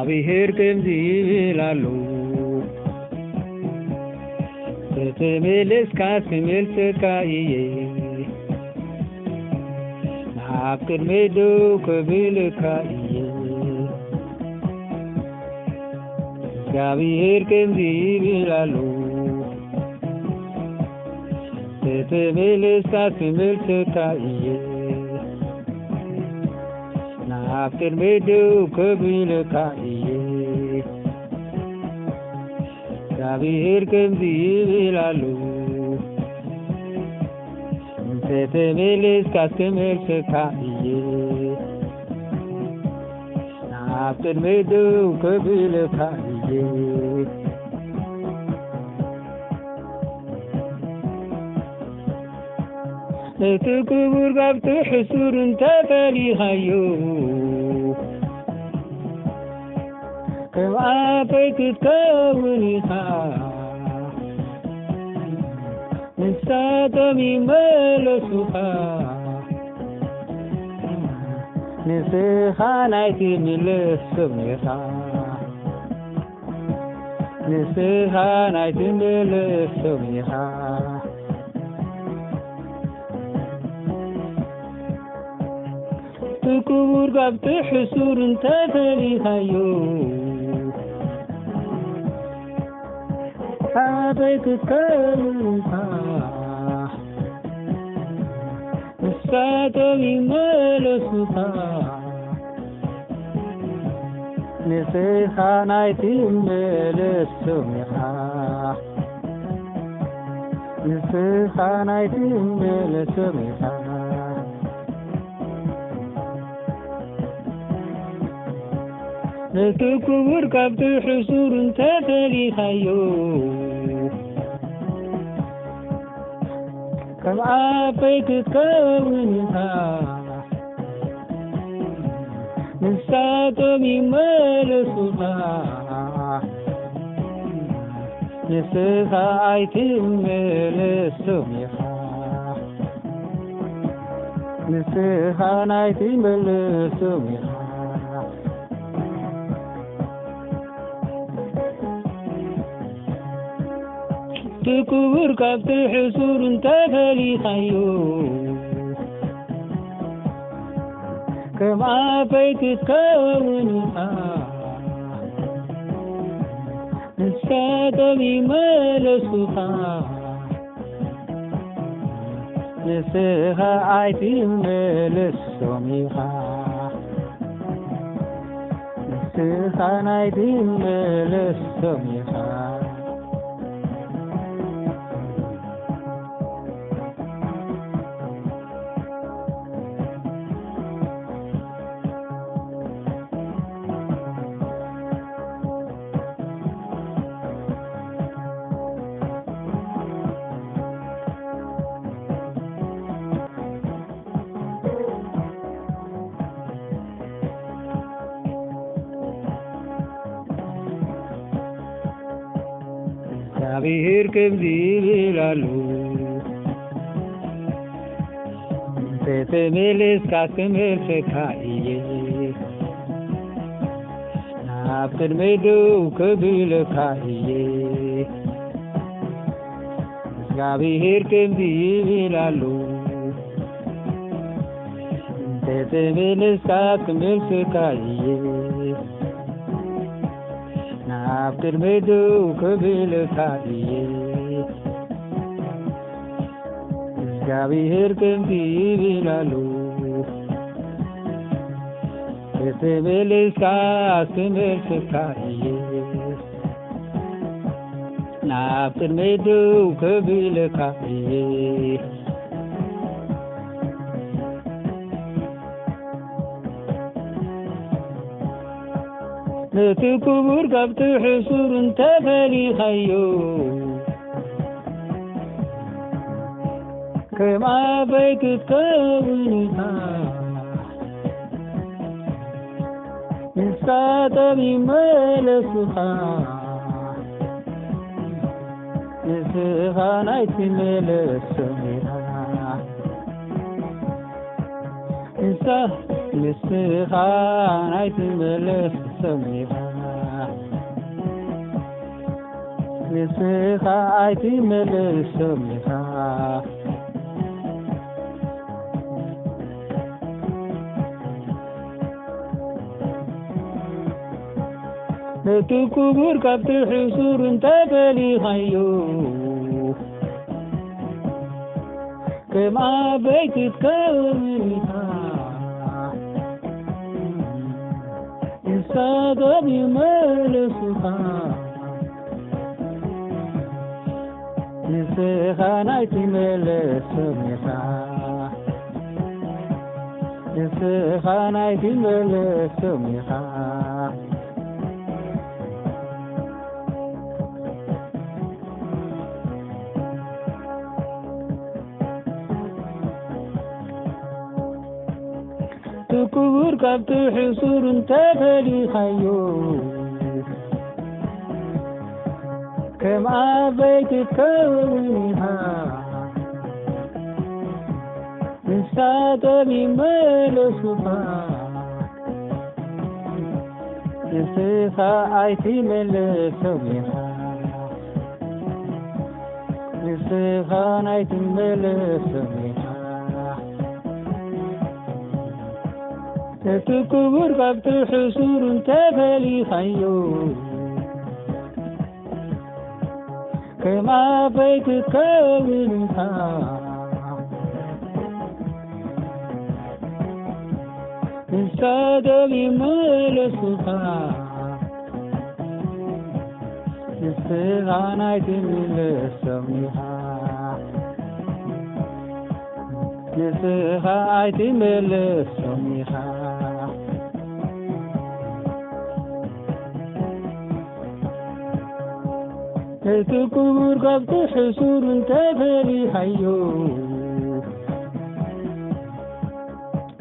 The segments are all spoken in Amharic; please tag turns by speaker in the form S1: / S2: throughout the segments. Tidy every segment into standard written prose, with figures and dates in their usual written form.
S1: እግዚአብሔር ከምዚላሉ ተተመለስ ካስመልሰካየ ናብ ቅድሜዱ ክብልካየ እግዚአብሔር ከምዚላሉ ተተመለስ ካስመልሰካየ ናብ ቅድሜዱ ክብልካየ እግዚአብሔር ከምዚላሉ ተተመለስ ካስመልሰካየ ናብ ቅድሜዱ ክብልካየ እቲ ክቡር ካብቲ ሕሱር እንተፈሊኻዮ ከም ኣፈይ ክትከውን ኢኻ ንሳቶም ይመለሱኻ ንስኻ ናይቲ ምልሶም ኢኻ ንስኻ ናይቲ ምልሶም ኢኻ ክቡር ካብቲ ሕሱር እንተፈሊኻዮ ኣበይ ክትከውን ኢኻ ንሳቶም ይመለሱኻ ንስኻ ናይቲ ምልሶም ኢኻ ንስኻ ናይቲ ምልሶም ኢኻ እቲ ክቡር ካብቲ ሕሱር እንተፈሊኻዮ ከም ኣፈይ ክትከውን ኢኻ ንሳቶም ይመለሱኻ ንስኻ ኣይትምለሶም ኢኻ ንስኻ ናይቲ ምልሶም ኢኻ ክቡር ካብቲ ሕሱር እንተፈሊኻዮ ከም ኣፈይ ክትከውን ኢኻ ንሳቶም ይመለሱኻ ንስኻ ኣይትምለሶም ኢኻ ንስኻ ናይቲ ምልሶም ኢኻ እግዚአብሔር ከምዚላሉ ተተመለስ ካስመልሰካየ ናብ ቅድሜዱ ክብልካየ እግዚአብሔር ከምዚላሉ ተተመለስ ካስመልሰካየ ናብ ቅድሜዱ ክብልካየ እግዚአብሔር ከምዚላሉ ተተመለስ ካስመልሰካየ ናብ ቅድሜዱ ክብልካየ እቲ ክቡር ካብቲ ሕሱር እንተፈሊኻዮ ከም ኣፈይ ክትከውን ኢኻ ንሳቶም ይመለሱኻ ንስኻ ናይቲ ምልሶም ኢኻ ንስኻ ናይቲ ምልሶም
S2: سميها نسخة عيتي ملك سميها
S1: نتكبر كبت حصور تبلي خيو كما بيتك كونها إنسادني ملسها نسخة نايتي ملك سميها نسخة نايتي ملك سميها تكبر كبت حصور تبلي خيو كما بيتك كونها إنسادني ملسها نسخة عيتي ملك سميها نسخة عيتي ملك سميها تكبر كبت حصور تبلي خيو كما بيتك كونها إنسادني ملسها نسخة عيتي ملك سميها نسخة عيتي ملك سميها تكبر كبت حصور تبلي خيو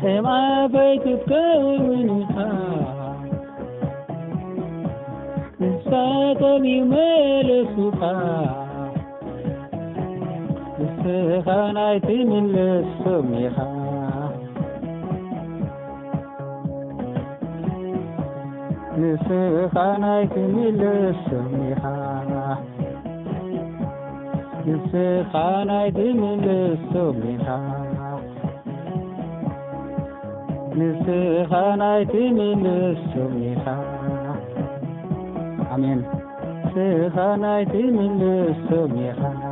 S1: كما بيتك كونها إنسادني ملسها نسخة عيتي ملك سميها نسخة عيتي ملك سميها نسخة عيتي ملك سميها نسخة عيتي ملك سميها آمين نسخة عيتي ملك سميها